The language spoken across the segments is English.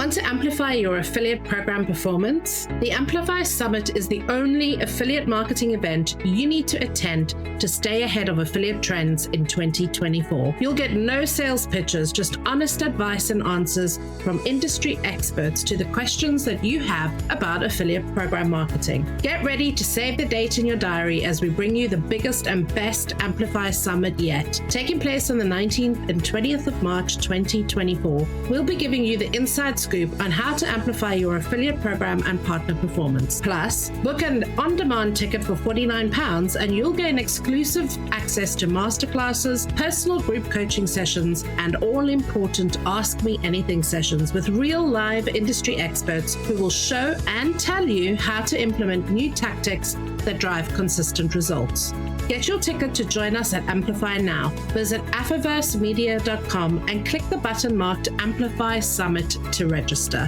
Want to amplify your affiliate program performance? The Amplify Summit is the only affiliate marketing event you need to attend to stay ahead of affiliate trends in 2024. You'll get no sales pitches, just honest advice and answers from industry experts to the questions that you have about affiliate program marketing. Get ready to save the date in your diary as we bring you the biggest and best Amplify Summit yet. Taking place on the 19th and 20th of March 2024, we'll be giving you the inside scoop on how to amplify your affiliate program and partner performance. Plus, book an on-demand ticket for £49 and you'll gain exclusive access to masterclasses, personal group coaching sessions, and all-important Ask Me Anything sessions with real live industry experts who will show and tell you how to implement new tactics that drive consistent results. Get your ticket to join us at Amplify now. Visit affiversemedia.com and click the button marked Amplify Summit to register.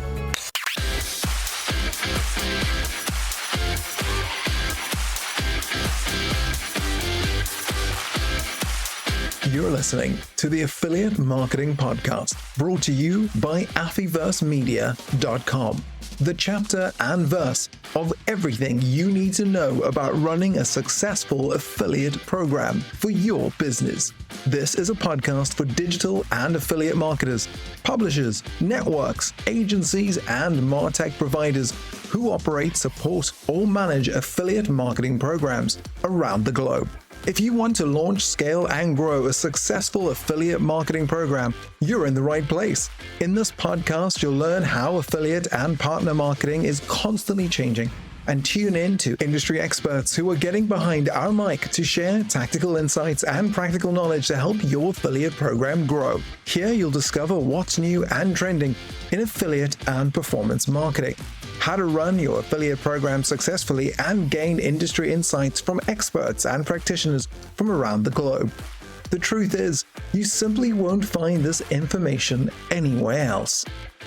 You're listening to the Affiliate Marketing Podcast, brought to you by affiversemedia.com. The chapter and verse of everything you need to know about running a successful affiliate program for your business. This is a podcast for digital and affiliate marketers, publishers, networks, agencies, and MarTech providers who operate, support, or manage affiliate marketing programs around the globe. If you want to launch, scale, and grow a successful affiliate marketing program, you're in the right place. In this podcast, you'll learn how affiliate and partner marketing is constantly changing, and tune in to industry experts who are getting behind our mic to share tactical insights and practical knowledge to help your affiliate program grow. Here you'll discover what's new and trending in affiliate and performance marketing, how to run your affiliate program successfully, and gain industry insights from experts and practitioners from around the globe. The truth is, you simply won't find this information anywhere else.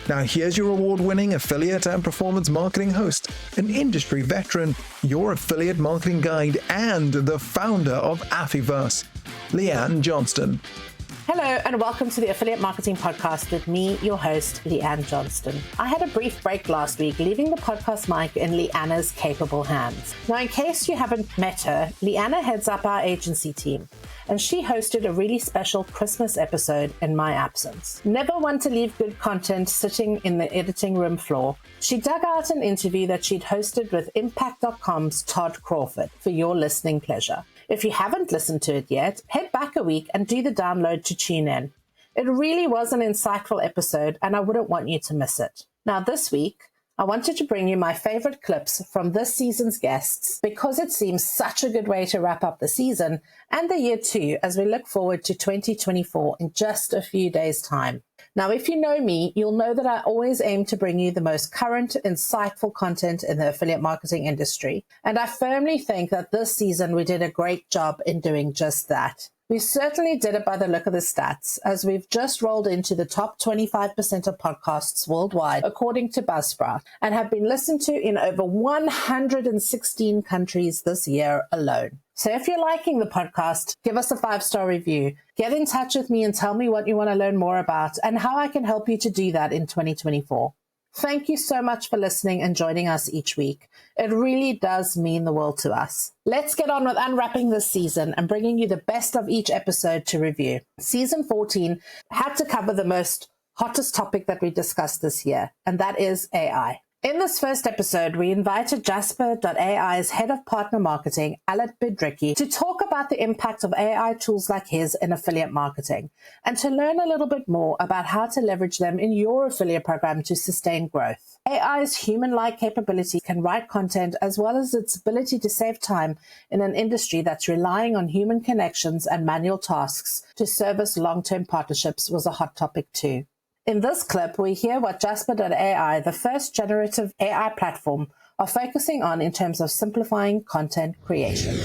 Now here's your award-winning affiliate and performance marketing host, an industry veteran, your affiliate marketing guide, and the founder of Affiverse, Leanne Johnston. Hello and welcome to the Affiliate Marketing Podcast with me, your host, Leanne Johnston. I had a brief break last week, leaving the podcast mic in Leanna's capable hands. Now, in case you haven't met her, Leanna heads up our agency team, and she hosted a really special Christmas episode in my absence. Never one to leave good content sitting in the editing room floor, she dug out an interview that she'd hosted with Impact.com's Todd Crawford for your listening pleasure. If you haven't listened to it yet, head back a week and do the download to tune in. It really was an insightful episode, and I wouldn't want you to miss it. Now, this week, I wanted to bring you my favorite clips from this season's guests because it seems such a good way to wrap up the season and the year too, as we look forward to 2024 in just a few days' time. Now, if you know me, you'll know that I always aim to bring you the most current, insightful content in the affiliate marketing industry. And I firmly think that this season we did a great job in doing just that. We certainly did it by the look of the stats, as we've just rolled into the top 25% of podcasts worldwide, according to Buzzsprout, and have been listened to in over 116 countries this year alone. So if you're liking the podcast, give us a 5-star review. Get in touch with me and tell me what you want to learn more about and how I can help you to do that in 2024. Thank you so much for listening and joining us each week. It really does mean the world to us. Let's get on with unwrapping this season and bringing you the best of each episode to review. Season 14 had to cover the hottest topic that we discussed this year, and that is AI. In this first episode, we invited Jasper.ai's head of partner marketing, Alet Bidricki, to talk about the impact of AI tools like his in affiliate marketing and to learn a little bit more about how to leverage them in your affiliate program to sustain growth. AI's human-like capability can write content as well as its ability to save time in an industry that's relying on human connections and manual tasks to service long-term partnerships was a hot topic too. In this clip, we hear what Jasper.ai, the first generative AI platform, are focusing on in terms of simplifying content creation.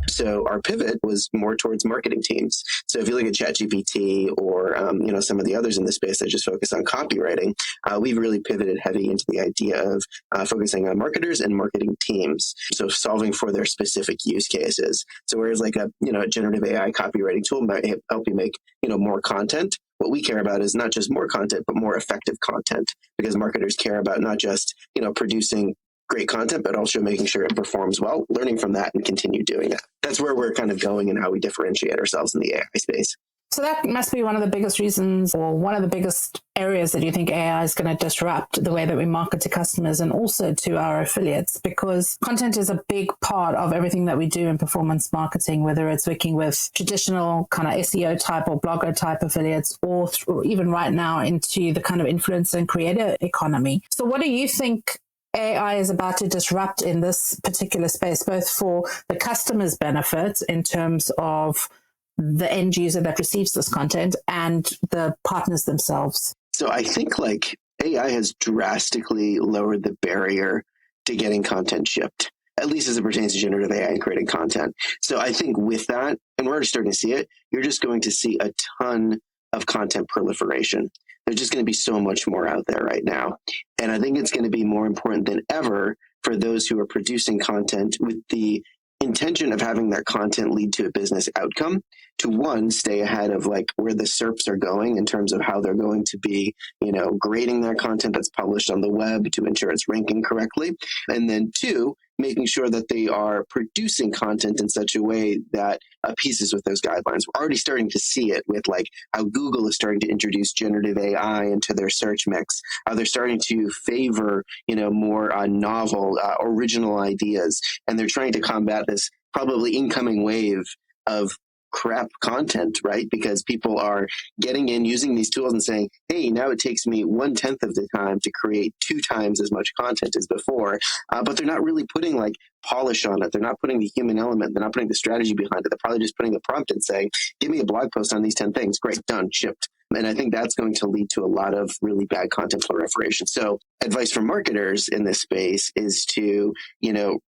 So our pivot was more towards marketing teams. So if you look at ChatGPT or some of the others in the space that just focus on copywriting, we've really pivoted heavy into the idea of focusing on marketers and marketing teams. So solving for their specific use cases. So whereas like a generative AI copywriting tool might help you make more content, what we care about is not just more content, but more effective content, because marketers care about not just, producing great content, but also making sure it performs well, learning from that and continue doing it. That's where we're kind of going and how we differentiate ourselves in the AI space. So that must be one of the biggest reasons, or one of the biggest areas that you think AI is going to disrupt the way that we market to customers and also to our affiliates, because content is a big part of everything that we do in performance marketing, whether it's working with traditional kind of SEO type or blogger type affiliates, or even right now into the kind of influencer and creator economy. So what do you think AI is about to disrupt in this particular space, both for the customer's benefit in terms of the end user that receives this content and the partners themselves? So I think AI has drastically lowered the barrier to getting content shipped, at least as it pertains to generative AI and creating content. So I think with that, and we're already starting to see it, you're just going to see a ton of content proliferation. There's just going to be so much more out there right now. And I think it's going to be more important than ever for those who are producing content with the intention of having that content lead to a business outcome, to one, stay ahead of where the SERPs are going in terms of how they're going to be, grading that content that's published on the web to ensure it's ranking correctly. And then two, making sure that they are producing content in such a way that appeases with those guidelines. We're already starting to see it with how Google is starting to introduce generative AI into their search mix. They're starting to favor, more novel, original ideas. And they're trying to combat this probably incoming wave of crap content, right? Because people are getting in, using these tools and saying, hey, now it takes me 1/10 of the time to create 2 times as much content as before. But they're not really putting polish on it. They're not putting the human element. They're not putting the strategy behind it. They're probably just putting the prompt and saying, give me a blog post on these 10 things. Great, done, shipped. And I think that's going to lead to a lot of really bad content proliferation. So advice from marketers in this space is to,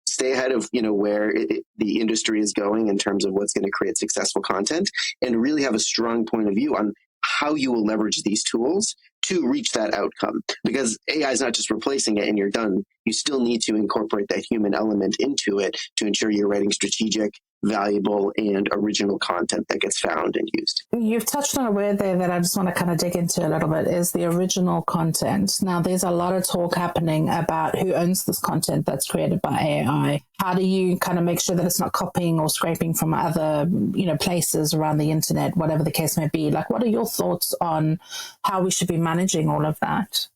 stay ahead of, where the industry is going in terms of what's going to create successful content, and really have a strong point of view on how you will leverage these tools to reach that outcome. Because AI is not just replacing it and you're done. You still need to incorporate that human element into it to ensure you're writing strategic, valuable, and original content that gets found and used. You've touched on a word there that I just want to kind of dig into a little bit, is the original content. Now, there's a lot of talk happening about who owns this content that's created by AI. How do you kind of make sure that it's not copying or scraping from other, places around the internet, whatever the case may be? What are your thoughts on how we should be managing all of that,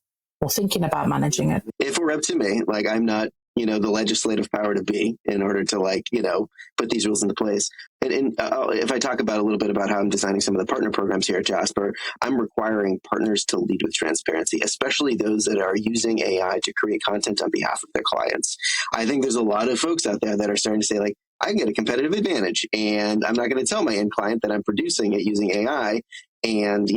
or thinking about managing it? If it were up to me, I'm not, the legislative power to be in order to put these rules into place. And if I talk about a little bit about how I'm designing some of the partner programs here at Jasper, I'm requiring partners to lead with transparency, especially those that are using AI to create content on behalf of their clients. I think there's a lot of folks out there that are starting to say I can get a competitive advantage, and I'm not going to tell my end client that I'm producing it using AI, and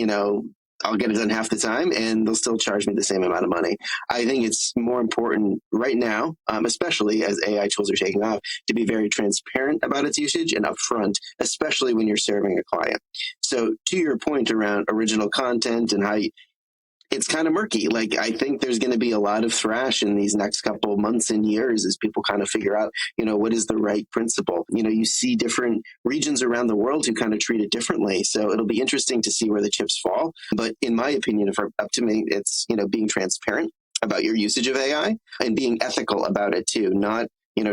I'll get it done half the time and they'll still charge me the same amount of money. I think it's more important right now, especially as AI tools are taking off, to be very transparent about its usage and upfront, especially when you're serving a client. So to your point around original content and how it's kind of murky. I think there's going to be a lot of thrash in these next couple of months and years as people kind of figure out, what is the right principle. You see different regions around the world who kind of treat it differently. So it'll be interesting to see where the chips fall. But in my opinion, if up to me, it's, being transparent about your usage of AI and being ethical about it too. Not,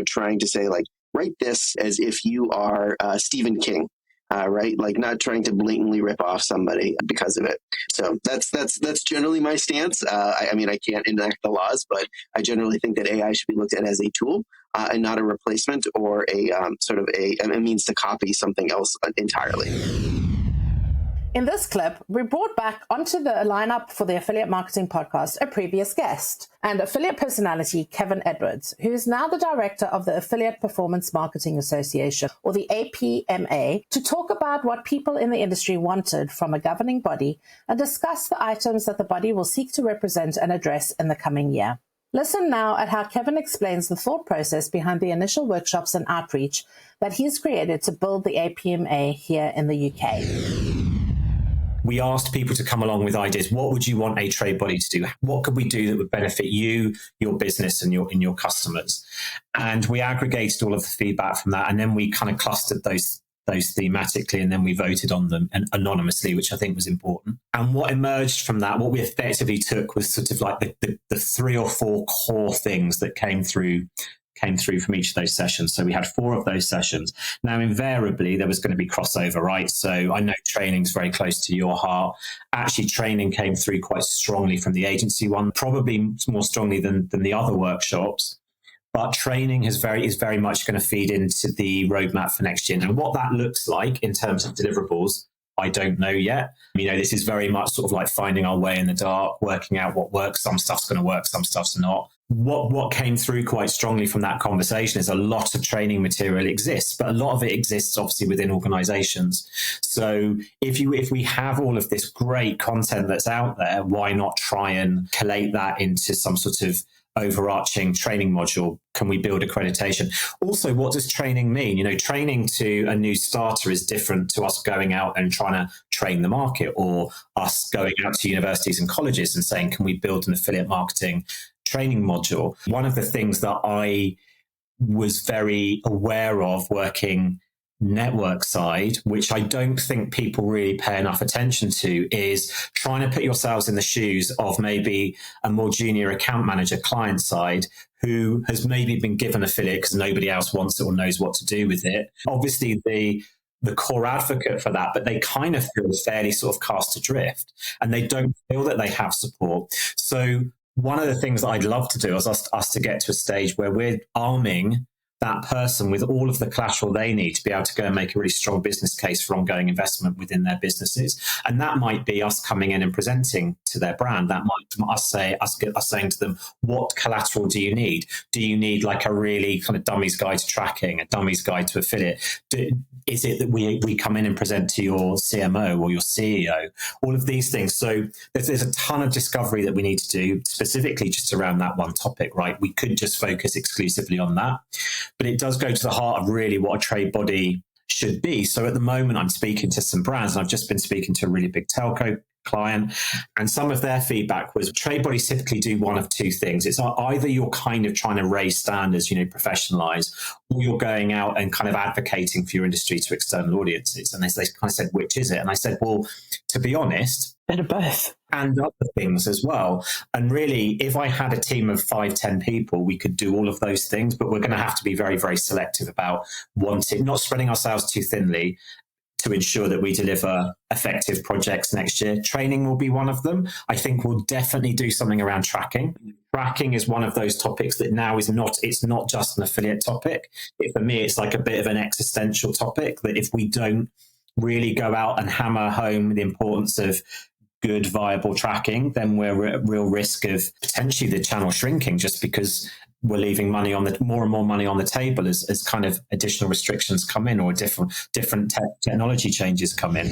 trying to say write this as if you are Stephen King. Right? Not trying to blatantly rip off somebody because of it. So that's generally my stance. I can't enact the laws, but I generally think that AI should be looked at as a tool and not a replacement or a means to copy something else entirely. In this clip, we brought back onto the lineup for the Affiliate Marketing Podcast a previous guest and affiliate personality Kevin Edwards, who is now the director of the Affiliate Performance Marketing Association, or the APMA, to talk about what people in the industry wanted from a governing body and discuss the items that the body will seek to represent and address in the coming year. Listen now at how Kevin explains the thought process behind the initial workshops and outreach that he's created to build the APMA here in the UK. We asked people to come along with ideas. What would you want a trade body to do? What could we do that would benefit you, your business, and your customers? And we aggregated all of the feedback from that, and then we kind of clustered those thematically, and then we voted on them anonymously, which I think was important. And what emerged from that, what we effectively took was sort of like the 3 or 4 core things that came through from each of those sessions. So we had 4 of those sessions. Now, invariably, there was going to be crossover, right? So I know training's very close to your heart. Actually, training came through quite strongly from the agency one, probably more strongly than the other workshops. But training is very much going to feed into the roadmap for next year. And what that looks like in terms of deliverables, I don't know yet. This is very much sort of like finding our way in the dark, working out what works. Some stuff's going to work, some stuff's not. What came through quite strongly from that conversation is a lot of training material exists, but a lot of it exists obviously within organizations. So if we have all of this great content that's out there, why not try and collate that into some sort of overarching training module? Can we build accreditation? Also, what does training mean? Training to a new starter is different to us going out and trying to train the market, or us going out to universities and colleges and saying, can we build an affiliate marketing training module? One of the things that I was very aware of working network side, which I don't think people really pay enough attention to, is trying to put yourselves in the shoes of maybe a more junior account manager client side who has maybe been given affiliate because nobody else wants it or knows what to do with it. Obviously, the core advocate for that, but they kind of feel fairly sort of cast adrift and they don't feel that they have support. So one of the things that I'd love to do is us to get to a stage where we're arming that person with all of the collateral they need to be able to go and make a really strong business case for ongoing investment within their businesses. And that might be us coming in and presenting to their brand. That might be us saying to them, what collateral do you need? Do you need like a really kind of dummy's guide to tracking, a dummy's guide to affiliate? Is it that we come in and present to your CMO or your CEO? All of these things. So there's a ton of discovery that we need to do specifically just around that one topic, right? We could just focus exclusively on that. But it does go to the heart of really what a trade body should be. So at the moment, I'm speaking to some brands, and I've just been speaking to a really big telco client, and some of their feedback was trade bodies typically do one of 2 things. It's either you're kind of trying to raise standards, professionalize, or you're going out and kind of advocating for your industry to external audiences. And they kind of said, which is it? And I said, well, to be honest, bit of both. And other things as well. And really, if I had a team of 5-10 people, we could do all of those things, but we're going to have to be very, very selective about not spreading ourselves too thinly to ensure that we deliver effective projects next year. Training will be one of them. I think we'll definitely do something around tracking. Tracking is one of those topics that now it's not just an affiliate topic. For me, it's like a bit of an existential topic that if we don't really go out and hammer home the importance of good, viable tracking, then we're at real risk of potentially the channel shrinking just because we're leaving money more and more money on the table as kind of additional restrictions come in or different technology changes come in.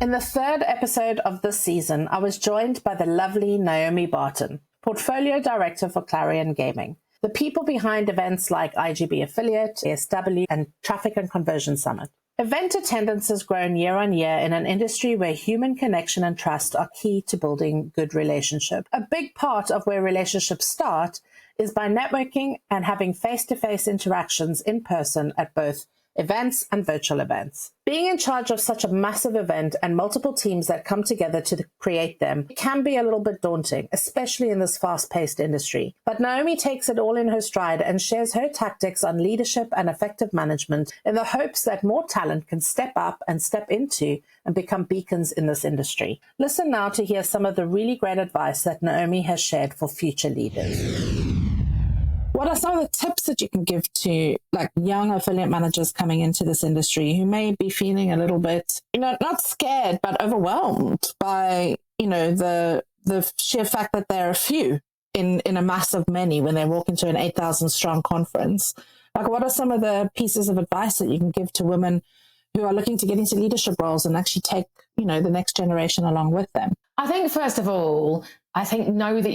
In the 3rd episode of this season, I was joined by the lovely Naomi Barton, Portfolio Director for Clarion Gaming, the people behind events like IGB Affiliate, ASW, and Traffic and Conversion Summit. Event attendance has grown year on year in an industry where human connection and trust are key to building good relationship. A big part of where relationships start is by networking and having face-to-face interactions in person at both events and virtual events. Being in charge of such a massive event and multiple teams that come together to create them can be a little bit daunting, especially in this fast-paced industry. But Naomi takes it all in her stride and shares her tactics on leadership and effective management in the hopes that more talent can step up and step into and become beacons in this industry. Listen now to hear some of the really great advice that Naomi has shared for future leaders. What are some of the tips that you can give to young affiliate managers coming into this industry who may be feeling a little bit, not scared, but overwhelmed by, the sheer fact that there are a few in a mass of many when they walk into an 8,000 strong conference? What are some of the pieces of advice that you can give to women who are looking to get into leadership roles and actually take, the next generation along with them? I think, first of all, know that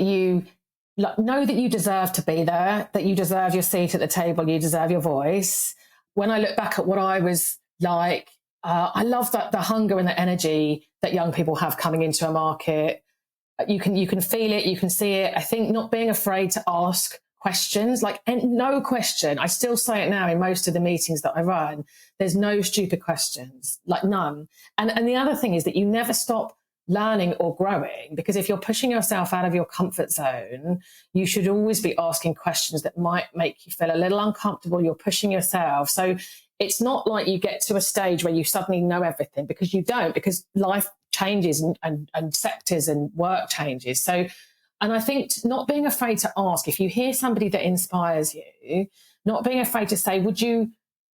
you deserve to be there, that you deserve your seat at the table, you deserve your voice. When I look back at what I was like, I love that the hunger and the energy that young people have coming into a market. You can feel it, you can see it. I think not being afraid to ask questions, and no question. I still say it now in most of the meetings that I run. There's no stupid questions, none. And the other thing is that you never stop learning or growing, because if you're pushing yourself out of your comfort zone, you should always be asking questions that might make you feel a little uncomfortable. You're pushing yourself. So it's not like you get to a stage where you suddenly know everything, because you don't, because life changes and sectors and work changes. So, and I think not being afraid to ask, if you hear somebody that inspires you, not being afraid to say, would you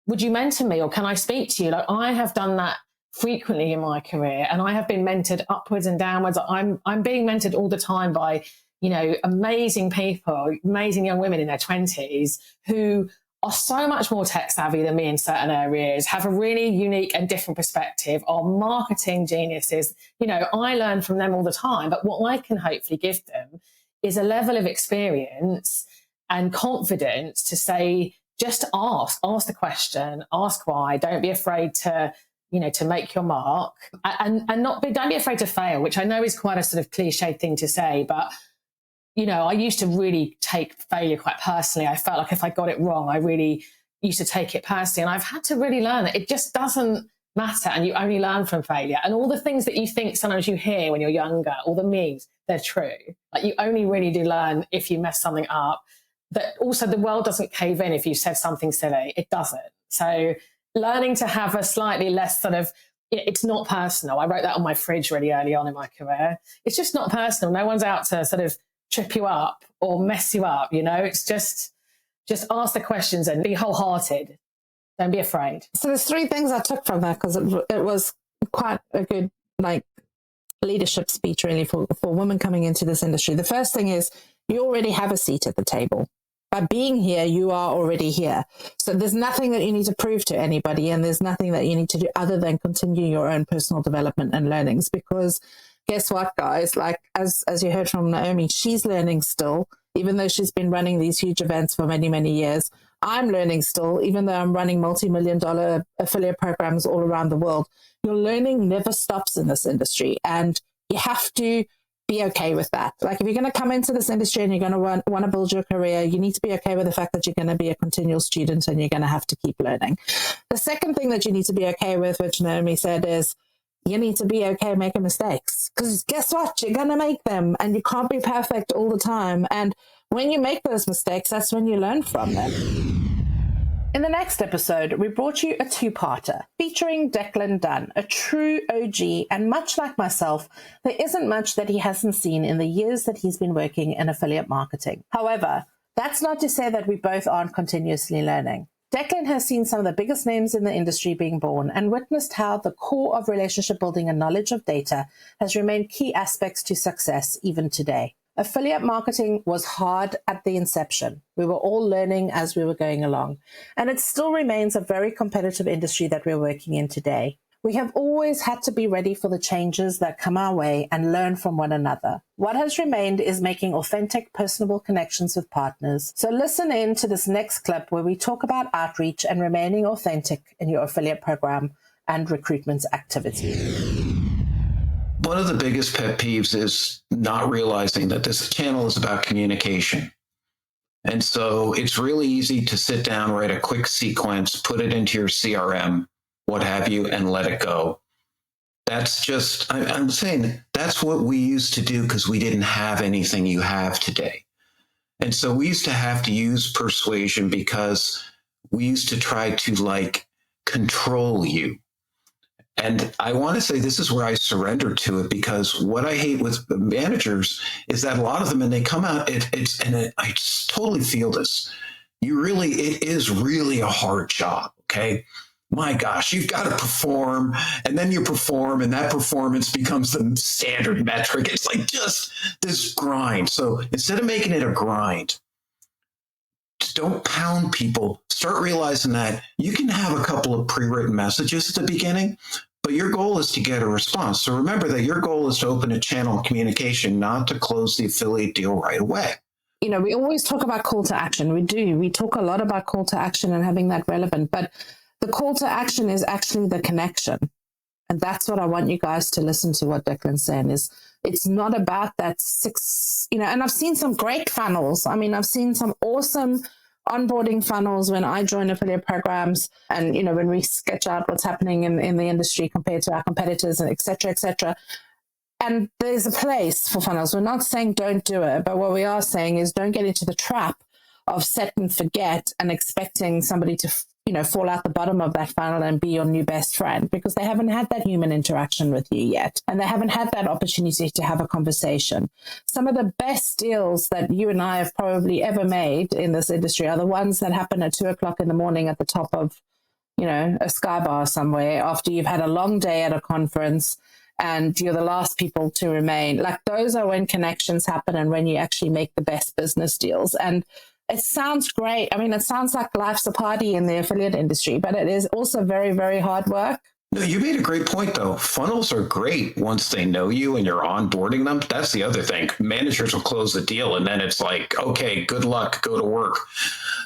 mentor me, or can I speak to you? I have done that frequently in my career, and I have been mentored upwards and downwards. I'm being mentored all the time by, amazing people, amazing young women in their 20s who are so much more tech savvy than me in certain areas, have a really unique and different perspective, are marketing geniuses. I learn from them all the time, but what I can hopefully give them is a level of experience and confidence to say, just ask the question, ask why, don't be afraid to make your mark, and don't be afraid to fail, which I know is quite a sort of cliche thing to say, but I used to really take failure quite personally. I felt like if I got it wrong, I really used to take it personally. And I've had to really learn that it just doesn't matter, and you only learn from failure. And all the things that you think sometimes you hear when you're younger, all the memes, they're true. You only really do learn if you mess something up. But also the world doesn't cave in if you said something silly. It doesn't. So learning to have a slightly less sort of, it's not personal. I wrote that on my fridge really early on in my career. It's just not personal. No one's out to sort of trip you up or mess you up. It's just ask the questions and be wholehearted. Don't be afraid. So there's 3 things I took from that, because it was quite a good leadership speech really for women coming into this industry. The first thing is, you already have a seat at the table. By being here, you are already here. So there's nothing that you need to prove to anybody, and there's nothing that you need to do other than continue your own personal development and learnings. Because guess what, guys? As you heard from Naomi, she's learning still, even though she's been running these huge events for many, many years. I'm learning still, even though I'm running multi-million-dollar affiliate programs all around the world. Your learning never stops in this industry, and you have to be okay with that. If you're going to come into this industry and you're going to want to build your career, you need to be okay with the fact that you're going to be a continual student and you're going to have to keep learning. The second thing that you need to be okay with, which Naomi said, is you need to be okay making mistakes. Because guess what? You're going to make them, and you can't be perfect all the time. And when you make those mistakes, that's when you learn from them. In the next episode, we brought you a 2-parter featuring Declan Dunn, a true OG, and much like myself, there isn't much that he hasn't seen in the years that he's been working in affiliate marketing. However, that's not to say that we both aren't continuously learning. Declan has seen some of the biggest names in the industry being born and witnessed how the core of relationship building and knowledge of data has remained key aspects to success even today. Affiliate marketing was hard at the inception. We were all learning as we were going along, and it still remains a very competitive industry that we're working in today. We have always had to be ready for the changes that come our way and learn from one another. What has remained is making authentic, personable connections with partners. So listen in to this next clip where we talk about outreach and remaining authentic in your affiliate program and recruitment activity. One of the biggest pet peeves is not realizing that this channel is about communication. And so it's really easy to sit down, write a quick sequence, put it into your CRM, what have you, and let it go. That's just, I'm saying that's what we used to do because we didn't have anything you have today. And so we used to have to use persuasion because we used to try to control you. And I want to say this is where I surrendered to it, because what I hate with managers is that a lot of them, and they come out, I just totally feel this. It is really a hard job. Okay. My gosh, you've got to perform, and then you perform, and that performance becomes the standard metric. It's just this grind. So instead of making it a grind, just don't pound people. Start realizing that you can have a couple of pre-written messages at the beginning, but your goal is to get a response. So remember that your goal is to open a channel of communication, not to close the affiliate deal right away. We always talk about call to action. We do. We talk a lot about call to action and having that relevant, but the call to action is actually the connection. And that's what I want you guys to listen to what Declan's saying is it's not about that six, and I've seen some great funnels. I mean, I've seen some awesome onboarding funnels when I join affiliate programs and, when we sketch out what's happening in the industry compared to our competitors and et cetera, et cetera. And there's a place for funnels. We're not saying don't do it, but what we are saying is don't get into the trap of set and forget and expecting somebody to, fall out the bottom of that funnel and be your new best friend, because they haven't had that human interaction with you yet. And they haven't had that opportunity to have a conversation. Some of the best deals that you and I have probably ever made in this industry are the ones that happen at 2:00 in the morning at the top of, a Sky Bar somewhere after you've had a long day at a conference and you're the last people to remain. Like, those are when connections happen and when you actually make the best business deals. And it sounds great. I mean, it sounds like life's a party in the affiliate industry, but it is also very, very hard work. No, you made a great point, though. Funnels are great once they know you and you're onboarding them. That's the other thing. Managers will close the deal, and then it's like, okay, good luck, go to work.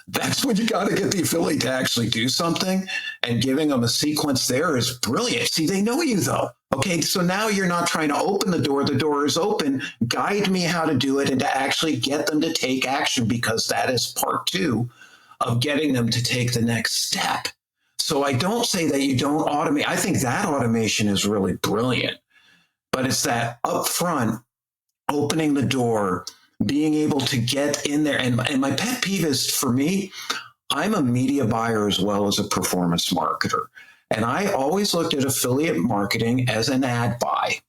That's when you got to get the affiliate to actually do something, and giving them a sequence there is brilliant. See, they know you, though. Okay, so now you're not trying to open the door is open. Guide me how to do it and to actually get them to take action, because that is part 2 of getting them to take the next step. So I don't say that you don't automate. I think that automation is really brilliant, but it's that upfront opening the door, being able to get in there. And my pet peeve is, for me, I'm a media buyer as well as a performance marketer. And I always looked at affiliate marketing as an ad buy.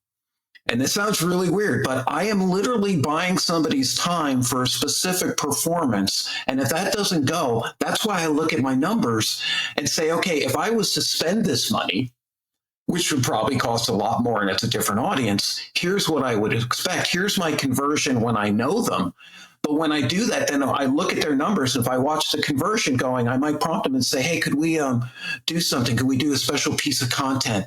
And this sounds really weird, but I am literally buying somebody's time for a specific performance. And if that doesn't go, that's why I look at my numbers and say, okay, if I was to spend this money, which would probably cost a lot more and it's a different audience, here's what I would expect. Here's my conversion when I know them. But when I do that, then I look at their numbers. If I watch the conversion going, I might prompt them and say, hey, could we do something? Could we do a special piece of content,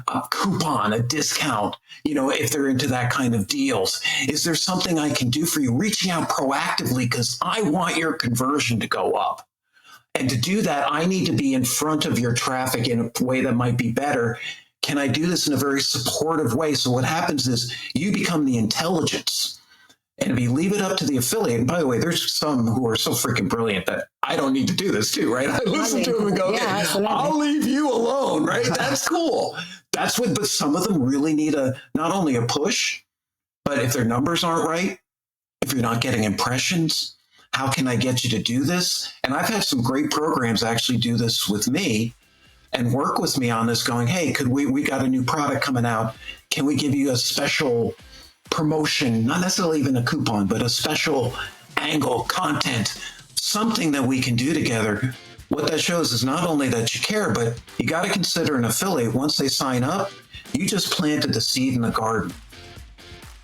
a coupon, a discount, if they're into that kind of deals? Is there something I can do for you? Reaching out proactively, because I want your conversion to go up. And to do that, I need to be in front of your traffic in a way that might be better. Can I do this in a very supportive way? So what happens is you become the intelligence. And if you leave it up to the affiliate, and by the way, there's some who are so freaking brilliant that I don't need to do this too, right? I listen to them and go, yeah, okay, I'll leave you alone, right? That's cool. But some of them really need not only a push, but if their numbers aren't right, if you're not getting impressions, how can I get you to do this? And I've had some great programs actually do this with me and work with me on this, going, hey, we got a new product coming out. Can we give you a special promotion, not necessarily even a coupon, but a special angle, content, something that we can do together? What that shows is not only that you care, but you got to consider an affiliate. Once they sign up, you just planted the seed in the garden.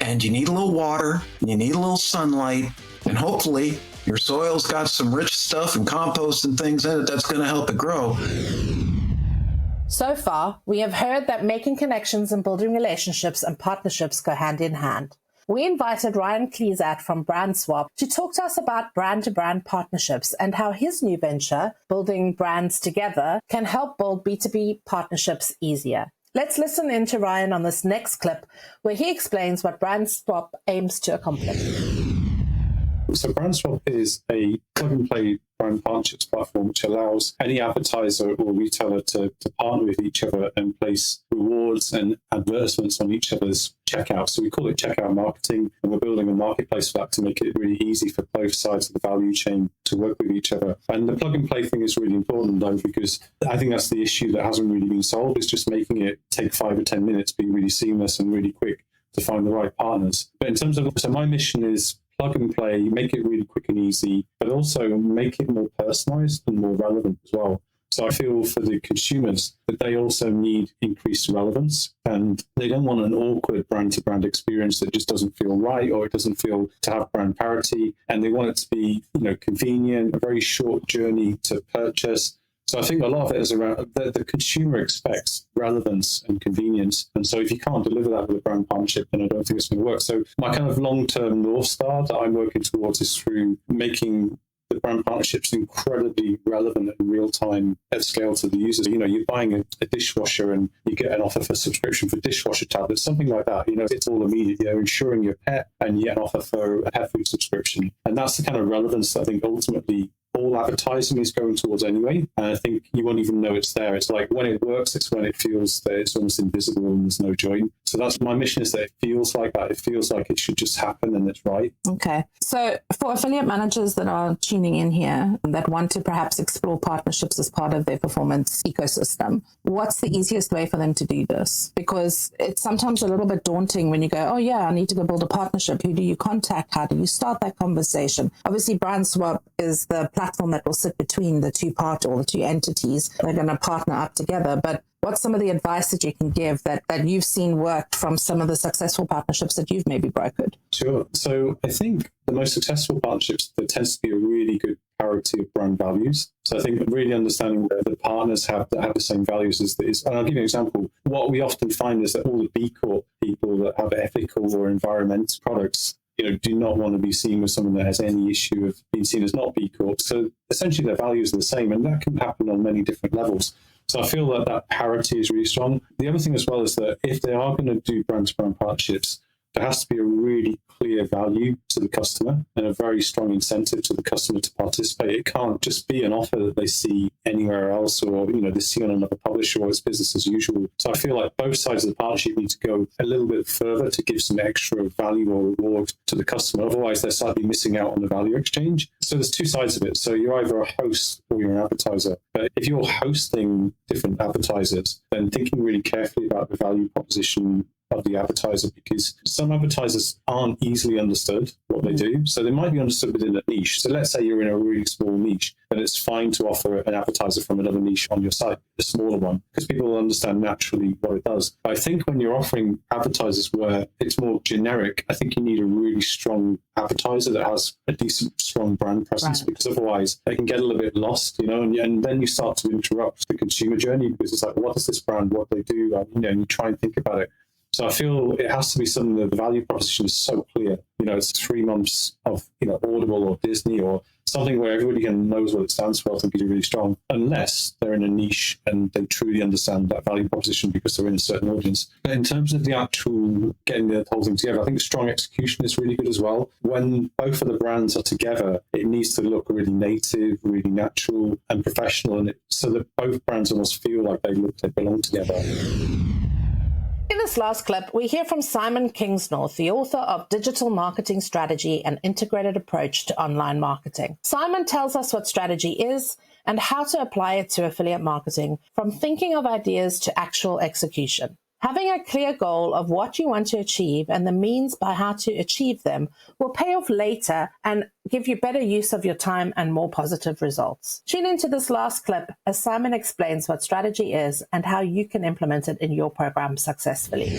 And you need a little water, you need a little sunlight, and hopefully your soil's got some rich stuff and compost and things in it that's going to help it grow. So far, we have heard that making connections and building relationships and partnerships go hand in hand. We invited Ryan Klezat from BrandSwap to talk to us about brand-to-brand partnerships and how his new venture, Building Brands Together, can help build B2B partnerships easier. Let's listen in to Ryan on this next clip, where he explains what BrandSwap aims to accomplish. So BrandSwap is a plug-and-play brand partnerships platform which allows any advertiser or retailer to partner with each other and place rewards and advertisements on each other's checkout. So we call it checkout marketing, and we're building a marketplace for that to make it really easy for both sides of the value chain to work with each other. And the plug-and-play thing is really important, though, because I think that's the issue that hasn't really been solved. It's just making it take 5 or 10 minutes, be really seamless and really quick to find the right partners. But in terms of, so my mission is plug and play, make it really quick and easy, but also make it more personalized and more relevant as well. So I feel for the consumers that they also need increased relevance, and they don't want an awkward brand-to-brand experience that just doesn't feel right, or it doesn't feel to have brand parity, and they want it to be, convenient, a very short journey to purchase. So I think a lot of it is around the consumer expects relevance and convenience. And so if you can't deliver that with a brand partnership, then I don't think it's going to work. So my kind of long-term North Star that I'm working towards is through making the brand partnership's incredibly relevant and real time at scale to the users. You know, you're buying a dishwasher and you get an offer for subscription for dishwasher tablets, something like that. You know, it's all immediate. You're insuring your pet and you get an offer for a pet food subscription. And that's the kind of relevance that I think ultimately all advertising is going towards anyway. And I think you won't even know it's there. It's like when it works, it's when it feels that it's almost invisible and there's no join. So that's my mission, is that it feels like that. It feels like it should just happen and it's right. Okay. So for affiliate managers that are tuning in here that want to perhaps explore partnerships as part of their performance ecosystem, what's the easiest way for them to do this? Because it's sometimes a little bit daunting when you go, oh yeah, I need to go build a partnership. Who do you contact? How do you start that conversation? Obviously, BrandSwap is the platform that will sit between the two parties or the two entities. They're going to partner up together. But what's some of the advice that you can give that you've seen work from some of the successful partnerships that you've maybe brokered? Sure. So I think the most successful partnerships, there tends to be a really good parity of brand values. So I think really understanding that the partners have the same values as this. And I'll give you an example. What we often find is that all the B Corp people that have ethical or environmental products, you know, do not want to be seen with someone that has any issue of being seen as not B Corp. So essentially their values are the same, and that can happen on many different levels. So I feel that that parity is really strong. The other thing as well is that if they are going to do brand-to-brand partnerships, there has to be a really clear value to the customer and a very strong incentive to the customer to participate. It can't just be an offer that they see anywhere else, or, you know, they see on another publisher, or it's business as usual. So I feel like both sides of the partnership need to go a little bit further to give some extra value or reward to the customer. Otherwise, they're slightly missing out on the value exchange. So there's two sides of it. So you're either a host or you're an advertiser. But if you're hosting different advertisers, then thinking really carefully about the value proposition of the advertiser, because some advertisers aren't easily understood what they do. So they might be understood within a niche. So let's say you're in a really small niche, then it's fine to offer an advertiser from another niche on your site, a smaller one, because people will understand naturally what it does. But I think when you're offering advertisers where it's more generic, I think you need a really strong advertiser that has a decent, strong brand presence, right? Because otherwise they can get a little bit lost, you know, and then you start to interrupt the consumer journey, because it's like, what is this brand, what they do, you know, and you try and think about it. So I feel it has to be something that the value proposition is so clear. You know, it's 3 months of, you know, Audible or Disney or something where everybody knows what it stands for. I think is really strong, unless they're in a niche and they truly understand that value proposition because they're in a certain audience. But in terms of the actual getting the whole thing together, I think strong execution is really good as well. When both of the brands are together, it needs to look really native, really natural and professional, and so that both brands almost feel like they belong together. In this last clip, we hear from Simon Kingsnorth, the author of Digital Marketing Strategy, an Integrated Approach to Online Marketing. Simon tells us what strategy is and how to apply it to affiliate marketing, from thinking of ideas to actual execution. Having a clear goal of what you want to achieve and the means by how to achieve them will pay off later and give you better use of your time and more positive results. Tune into this last clip as Simon explains what strategy is and how you can implement it in your program successfully.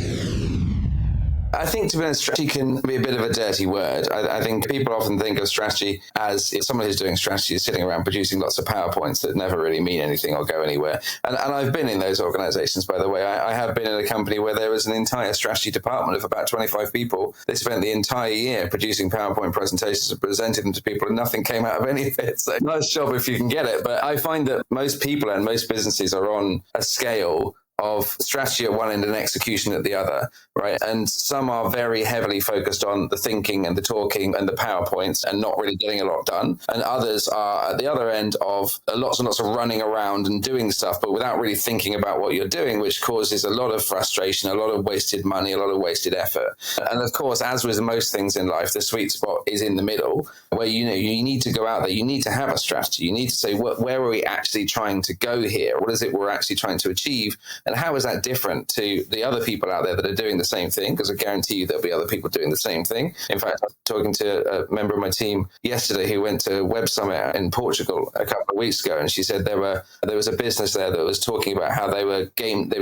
I think, to be honest, strategy can be a bit of a dirty word. I think people often think of strategy as someone who's doing strategy is sitting around producing lots of PowerPoints that never really mean anything or go anywhere. And I've been in those organizations, by the way. I have been in a company where there was an entire strategy department of about 25 people. They spent the entire year producing PowerPoint presentations and presenting them to people, and nothing came out of any of it. So nice job if you can get it. But I find that most people and most businesses are on a scale of strategy at one end and execution at the other, right? And some are very heavily focused on the thinking and the talking and the PowerPoints and not really getting a lot done. And others are at the other end of lots and lots of running around and doing stuff, but without really thinking about what you're doing, which causes a lot of frustration, a lot of wasted money, a lot of wasted effort. And of course, as with most things in life, the sweet spot is in the middle, where, you know, you need to go out there, you need to have a strategy, you need to say, where are we actually trying to go here? What is it we're actually trying to achieve? And how is that different to the other people out there that are doing the same thing? Because I guarantee you there'll be other people doing the same thing. In fact, I was talking to a member of my team yesterday who went to Web Summit in Portugal a couple of weeks ago, and she said there was a business there that was talking about how they were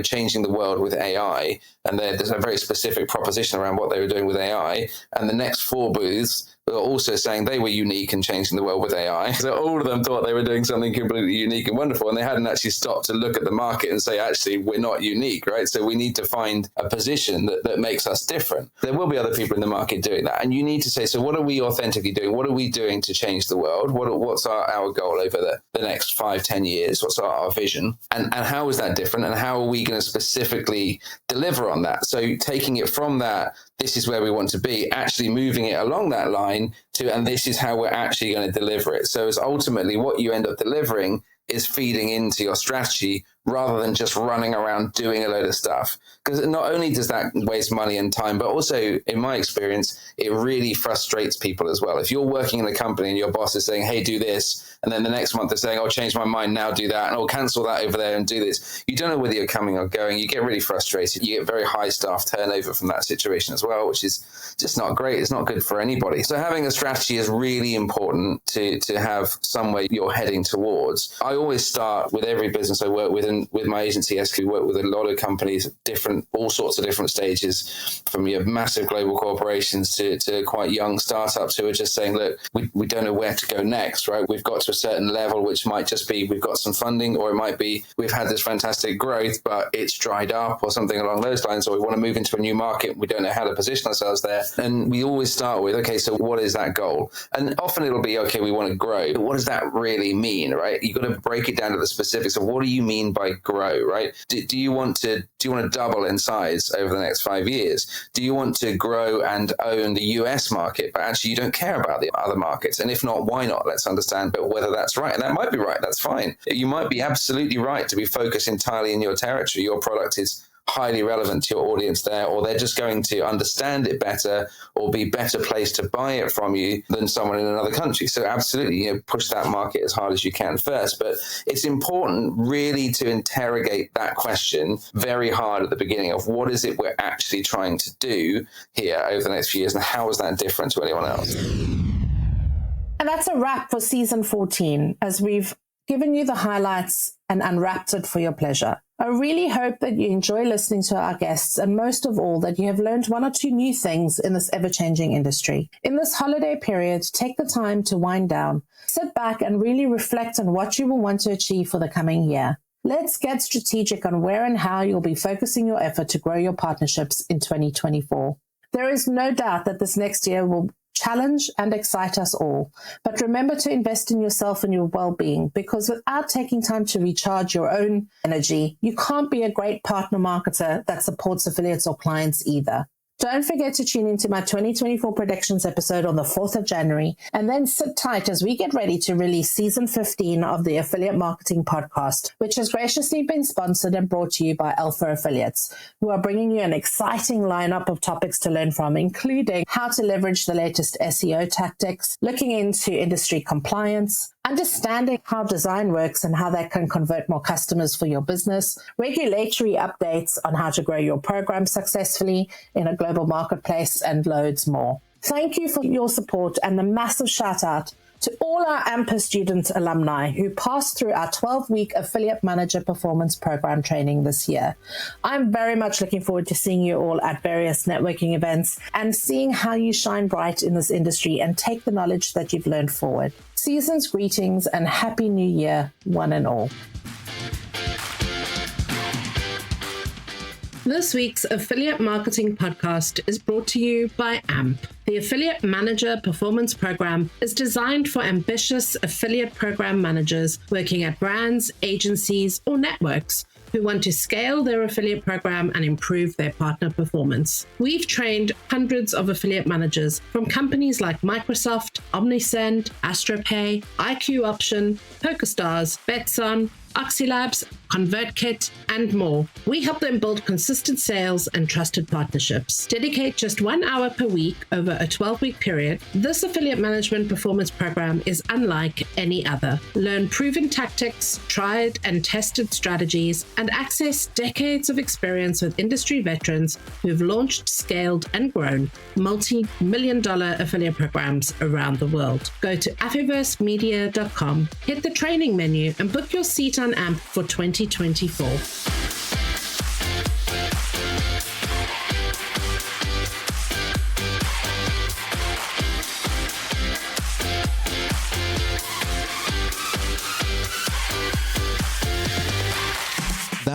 changing the world with AI, and there's a very specific proposition around what they were doing with AI. And the next 4 booths, were also saying they were unique and changing the world with AI. So all of them thought they were doing something completely unique and wonderful, and they hadn't actually stopped to look at the market and say, actually, we're not unique, right? So we need to find a position that makes us different. There will be other people in the market doing that. And you need to say, so what are we authentically doing? What are we doing to change the world? What's our goal over the next 5-10 years? What's our vision? And how is that different? And how are we going to specifically deliver on that? So taking it from that, this is where we want to be, actually moving it along that line and this is how we're actually going to deliver it. So it's ultimately what you end up delivering is feeding into your strategy rather than just running around doing a load of stuff. Because not only does that waste money and time, but also, in my experience, it really frustrates people as well. If you're working in a company and your boss is saying, hey, do this, and then the next month they're saying, oh, change my mind, now do that, and I'll cancel that over there and do this. You don't know whether you're coming or going. You get really frustrated. You get very high staff turnover from that situation as well, which is just not great. It's not good for anybody. So having a strategy is really important to have somewhere you're heading towards. I always start with every business I work with, and with my agency, SQ, work with a lot of companies at all sorts of different stages, from your massive global corporations to quite young startups who are just saying, look, we don't know where to go next, right? We've got to a certain level, which might just be we've got some funding, or it might be we've had this fantastic growth, but it's dried up or something along those lines, or we want to move into a new market. We don't know how to position ourselves there. And we always start with, okay, so what is that goal? And often it'll be, okay, we want to grow. But what does that really mean, right? You've got to break it down to the specifics of what do you mean by grow, right? Do you want to double in size over the next 5 years? Do you want to grow and own the US market, but actually you don't care about the other markets? And if not, why not? Let's understand whether that's right. And that might be right. That's fine. You might be absolutely right to be focused entirely in your territory. Your product is highly relevant to your audience there, or they're just going to understand it better or be better placed to buy it from you than someone in another country. So absolutely, push that market as hard as you can first. But it's important really to interrogate that question very hard at the beginning of what is it we're actually trying to do here over the next few years, and how is that different to anyone else? And that's a wrap for season 14, as we've given you the highlights and unwrapped it for your pleasure. I really hope that you enjoy listening to our guests, and most of all, that you have learned one or two new things in this ever-changing industry. In this holiday period, take the time to wind down, sit back and really reflect on what you will want to achieve for the coming year. Let's get strategic on where and how you'll be focusing your effort to grow your partnerships in 2024. There is no doubt that this next year will challenge and excite us all. But remember to invest in yourself and your well-being, because without taking time to recharge your own energy, you can't be a great partner marketer that supports affiliates or clients either. Don't forget to tune into my 2024 predictions episode on the 4th of January, and then sit tight as we get ready to release season 15 of the Affiliate Marketing Podcast, which has graciously been sponsored and brought to you by Alpha Affiliates, who are bringing you an exciting lineup of topics to learn from, including how to leverage the latest SEO tactics, looking into industry compliance, understanding how design works and how that can convert more customers for your business, regulatory updates on how to grow your program successfully in a global marketplace, and loads more. Thank you for your support, and a massive shout out to all our AMPA student alumni who passed through our 12-week Affiliate Manager Performance Program training this year. I'm very much looking forward to seeing you all at various networking events and seeing how you shine bright in this industry and take the knowledge that you've learned forward. Season's greetings and Happy New Year, one and all. This week's Affiliate Marketing Podcast is brought to you by AMP. The Affiliate Manager Performance Program is designed for ambitious affiliate program managers working at brands, agencies, or networks who want to scale their affiliate program and improve their partner performance. We've trained hundreds of affiliate managers from companies like Microsoft, Omnisend, AstroPay, IQ Option, PokerStars, Betson, Oxylabs, ConvertKit, and more. We help them build consistent sales and trusted partnerships. Dedicate just 1 hour per week over a 12-week period. This affiliate management performance program is unlike any other. Learn proven tactics, tried and tested strategies, and access decades of experience with industry veterans who've launched, scaled, and grown multi-million-dollar affiliate programs around the world. Go to affiversemedia.com, hit the training menu, and book your seat on AMP for 2024.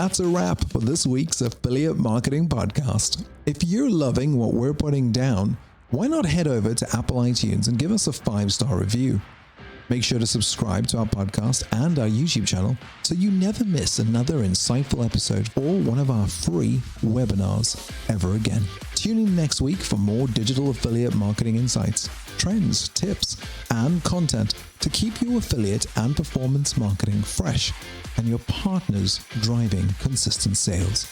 that's a wrap for this week's Affiliate Marketing Podcast. If you're loving what we're putting down, why not head over to Apple iTunes and give us a 5-star review? Make sure to subscribe to our podcast and our YouTube channel so you never miss another insightful episode or one of our free webinars ever again. Tune in next week for more digital affiliate marketing insights, trends, tips, and content to keep your affiliate and performance marketing fresh and your partners driving consistent sales.